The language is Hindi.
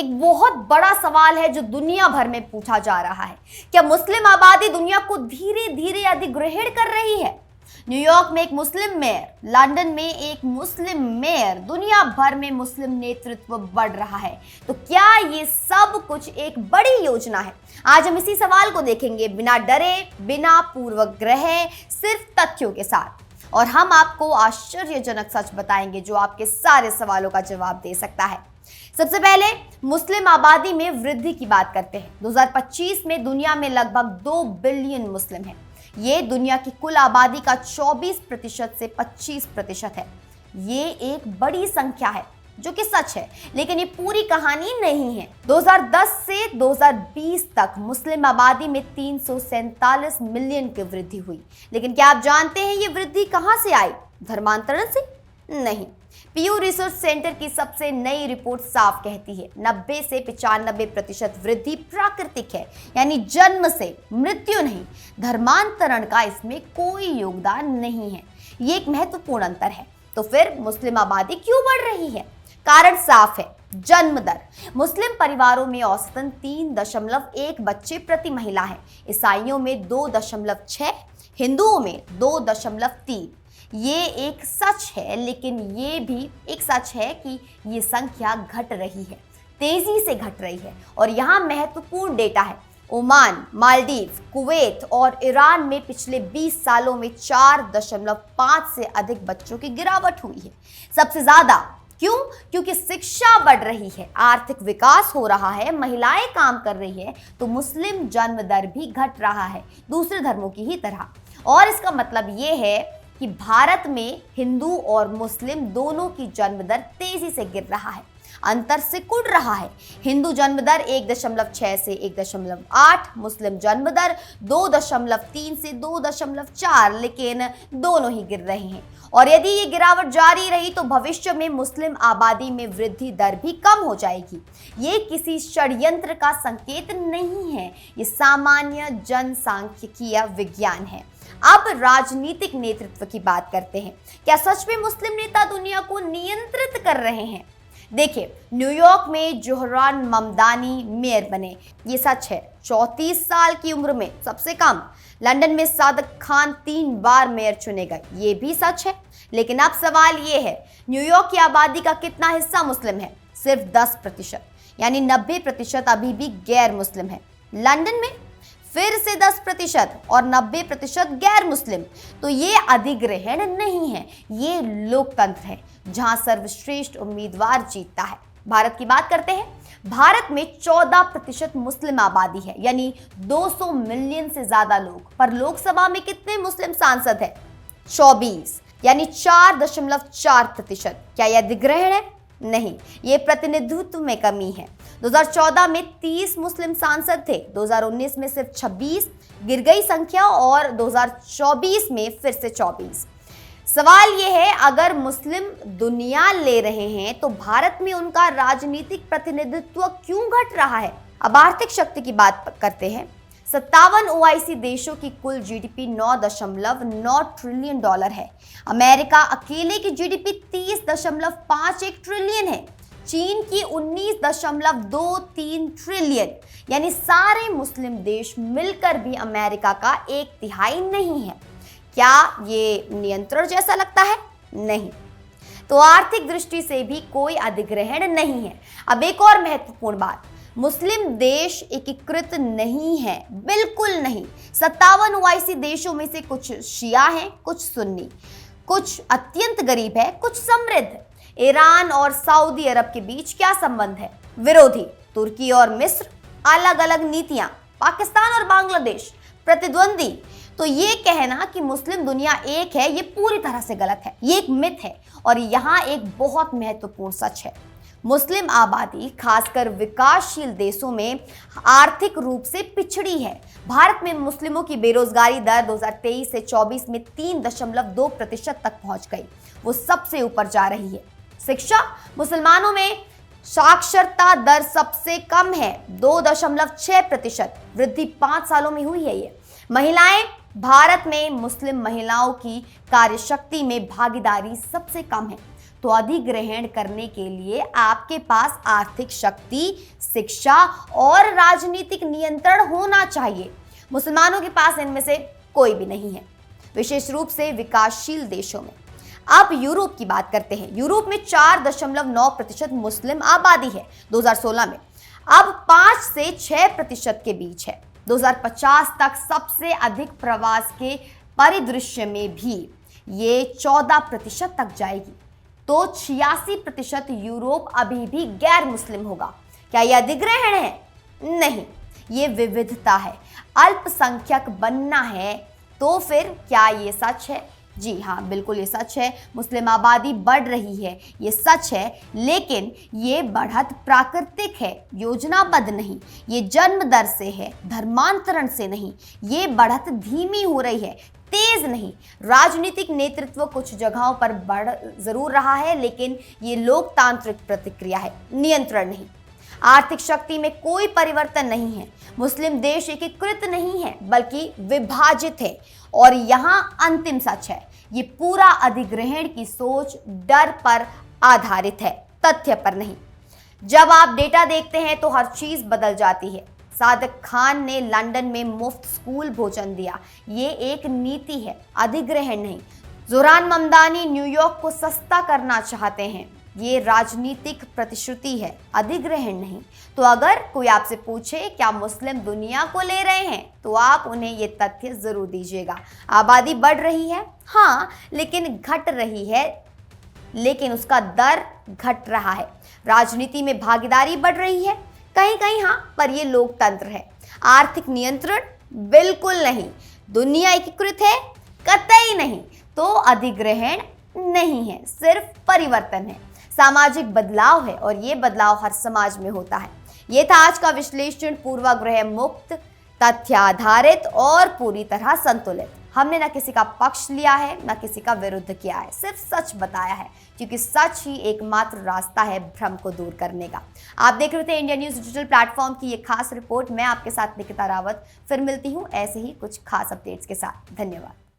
एक बहुत बड़ा सवाल है जो दुनिया भर में पूछा जा रहा है। क्या मुस्लिम आबादी दुनिया को धीरे धीरे अधिग्रहण कर रही है? न्यूयॉर्क में एक मुस्लिम मेयर, लंदन में एक मुस्लिम मेयर, दुनिया भर में मुस्लिम नेतृत्व बढ़ रहा है। तो क्या ये सब कुछ एक बड़ी योजना है? आज हम इसी सवाल को देखेंगे, बिना डरे, बिना पूर्वग्रह, सिर्फ तथ्यों के साथ। और हम आपको आश्चर्यजनक सच बताएंगे जो आपके सारे सवालों का जवाब दे सकता है। सबसे पहले मुस्लिम आबादी में वृद्धि की बात करते हैं। 2025 में दुनिया में लगभग 2 बिलियन मुस्लिम हैं। ये दुनिया की कुल आबादी का 24% से 25% है। ये एक बड़ी संख्या है जो कि सच है, लेकिन ये पूरी कहानी नहीं है। 2010 से 2020 तक मुस्लिम आबादी में 347 मिलियन की वृद्धि हुई। लेकिन क्या आप जानते हैं ये वृद्धि कहां से आई? धर्मांतरण से? नहीं। पीयू रिसर्च सेंटर की सबसे नई रिपोर्ट साफ कहती है 90 से 95% वृद्धि प्राकृतिक है, यानी जन्म से, मृत्यु नहीं। धर्मांतरण का इसमें कोई योगदान नहीं है। ये एक महत्वपूर्ण अंतर है। तो फिर मुस्लिम आबादी क्यों बढ़ रही है? कारण साफ है, जन्म दर। मुस्लिम परिवारों में औसतन 3.1 बच्चे प्रति महिला है। ईसाइयों में 2.6, हिंदुओं में 2.3। ये एक सच है, लेकिन ये भी एक सच है कि ये संख्या घट रही है, तेजी से घट रही है। और यहाँ महत्वपूर्ण डेटा है, ओमान, मालदीव, कुवैत और ईरान में पिछले 20 सालों में 4.5 से अधिक बच्चों की गिरावट हुई है। सबसे ज्यादा क्यों? क्योंकि शिक्षा बढ़ रही है, आर्थिक विकास हो रहा है, महिलाएं काम कर रही है, तो मुस्लिम जन्म दर भी घट रहा है, दूसरे धर्मों की ही तरह। और इसका मतलब ये है कि भारत में हिंदू और मुस्लिम दोनों की जन्म दर तेजी से गिर रहा है, अंतर सिकुड़ रहा है। हिंदू जन्म दर 1.6 से 1.8, मुस्लिम जन्म दर 2.3 से 2.4, लेकिन दोनों ही गिर रहे हैं। और यदि ये गिरावट जारी रही तो भविष्य में मुस्लिम आबादी में वृद्धि दर भी कम हो जाएगी। ये किसी षड्यंत्र का संकेत नहीं है, ये सामान्य जनसांख्यिकीय विज्ञान है। अब राजनीतिक नेतृत्व की बात करते हैं। क्या सच में मुस्लिम नेता दुनिया को नियंत्रित कर रहे हैं? देखिए, न्यूयॉर्क में जोहरान ममदानी मेयर बने, ये सच है, 34 साल की उम्र में सबसे कम। लंदन में सादिक खान 3 बार मेयर चुने गए, ये भी सच है। लेकिन अब सवाल ये है, न्यूयॉर्क की आबादी का कितना हिस्सा मुस्लिम है? सिर्फ 10%, यानी 90% अभी भी गैर मुस्लिम है। लंदन में फिर से 10% और 90% गैर मुस्लिम। तो ये अधिग्रहण नहीं है, ये लोकतंत्र है जहां सर्वश्रेष्ठ उम्मीदवार जीतता है। भारत की बात करते हैं। भारत में 14% मुस्लिम आबादी है, यानी 200 मिलियन से ज्यादा लोग। पर लोकसभा में कितने मुस्लिम सांसद हैं? 24, यानी 4.4%। क्या यह अधिग्रहण है? नहीं, ये प्रतिनिधित्व में कमी है। 2014 में 30 मुस्लिम सांसद थे, 2019 में सिर्फ 26, गिर गई संख्या, और 2024 में फिर से 24। सवाल यह है, अगर मुस्लिम दुनिया ले रहे हैं तो भारत में उनका राजनीतिक प्रतिनिधित्व क्यों घट रहा है? अब आर्थिक शक्ति की बात करते हैं। 57 ओआईसी देशों की कुल जीडीपी $9.9 ट्रिलियन है। अमेरिका अकेले की जीडीपी 30.51 ट्रिलियन है। चीन की 19.23 ट्रिलियन, यानी सारे मुस्लिम देश मिलकर भी अमेरिका का 1/3 नहीं है। क्या ये नियंत्रण जैसा लगता है? नहीं। तो आर्थिक दृष्टि से भी कोई अधिग्रहण नहीं है। अब एक और महत्वपूर्ण बात, मुस्लिम देश एकीकृत नहीं है, बिल्कुल नहीं। 57 ओआईसी देशों में से कुछ शिया हैं, कुछ सुन्नी, कुछ अत्यंत गरीब है, कुछ समृद्ध। ईरान और सऊदी अरब के बीच क्या संबंध है? विरोधी। तुर्की और मिस्र, अलग अलग नीतियां। पाकिस्तान और बांग्लादेश, प्रतिद्वंदी। तो ये कहना कि मुस्लिम दुनिया एक है, ये पूरी तरह से गलत है, ये एक मिथ है। और यहाँ एक बहुत महत्वपूर्ण सच है, मुस्लिम आबादी खासकर विकासशील देशों में आर्थिक रूप से पिछड़ी है। भारत में मुस्लिमों की बेरोजगारी दर 2023 से 24 में 3.2% तक पहुंच गई, वो सबसे ऊपर जा रही है। शिक्षा, मुसलमानों में साक्षरता दर सबसे कम है, 2.6%, वृद्धि 5 सालों में हुई है ये। महिलाएं, भारत में मुस्लिम महिलाओं की कार्यशक्ति में भागीदारी सबसे कम है, तो अधिग्रहण करने के लिए आपके पास आर्थिक शक्ति, शिक्षा और राजनीतिक नियंत्रण होना चाहिए। मुसलमानों के पास इनमें से कोई भी नहीं है, विशेष रूप से विकासशील देशों में। अब यूरोप की बात करते हैं। यूरोप में 4.9% मुस्लिम आबादी है 2016 में, अब 5 से 6% के बीच है। 2050 तक सबसे अधिक प्रवास के परिदृश्य में भी ये 14% तक जाएगी, तो 86% यूरोप अभी भी गैर मुस्लिम होगा। क्या यह अधिग्रहण है? नहीं, ये विविधता है। अल्पसंख्यक बनना है तो फिर क्या ये सच है? जी हाँ, बिल्कुल ये सच है। मुस्लिम आबादी बढ़ रही है, ये सच है, लेकिन ये बढ़त प्राकृतिक है, योजनाबद्ध नहीं। ये जन्म दर से है, धर्मांतरण से नहीं। ये बढ़त धीमी हो रही है, तेज नहीं। राजनीतिक नेतृत्व कुछ जगहों पर बढ़ जरूर रहा है, लेकिन ये लोकतांत्रिक प्रतिक्रिया है, नियंत्रण नहीं। आर्थिक शक्ति में कोई परिवर्तन नहीं है। मुस्लिम देश एकीकृत नहीं है, बल्कि विभाजित है। और यहाँ अंतिम सच है, ये पूरा अधिग्रहण की सोच डर पर आधारित है, तथ्य पर नहीं। जब आप डेटा देखते हैं तो हर चीज बदल जाती है। सादिक खान ने लंदन में मुफ्त स्कूल भोजन दिया, ये एक नीति है, अधिग्रहण नहीं। जोहरान ममदानी न्यूयॉर्क को सस्ता करना चाहते हैं, ये राजनीतिक प्रतिश्रुति है, अधिग्रहण नहीं। तो अगर कोई आपसे पूछे क्या मुस्लिम दुनिया को ले रहे हैं, तो आप उन्हें ये तथ्य जरूर दीजिएगा। आबादी बढ़ रही है, हाँ, लेकिन घट रही है, लेकिन उसका दर घट रहा है। राजनीति में भागीदारी बढ़ रही है, कहीं कहीं हाँ, पर ये लोकतंत्र है। आर्थिक नियंत्रण बिल्कुल नहीं। दुनिया एकीकृत है, कतई नहीं। तो अधिग्रहण नहीं है, सिर्फ परिवर्तन है, सामाजिक बदलाव है, और ये बदलाव हर समाज में होता है। ये था आज का विश्लेषण, पूर्वाग्रह मुक्त, तथ्य आधारित और पूरी तरह संतुलित। हमने न किसी का पक्ष लिया है, न किसी का विरुद्ध किया है, सिर्फ सच बताया है, क्योंकि सच ही एकमात्र रास्ता है भ्रम को दूर करने का। आप देख रहे थे इंडिया न्यूज़ डिजिटल प्लेटफॉर्म की ये खास रिपोर्ट। मैं आपके साथ निकिता रावत फिर मिलती हूँ ऐसे ही कुछ खास अपडेट्स के साथ। धन्यवाद।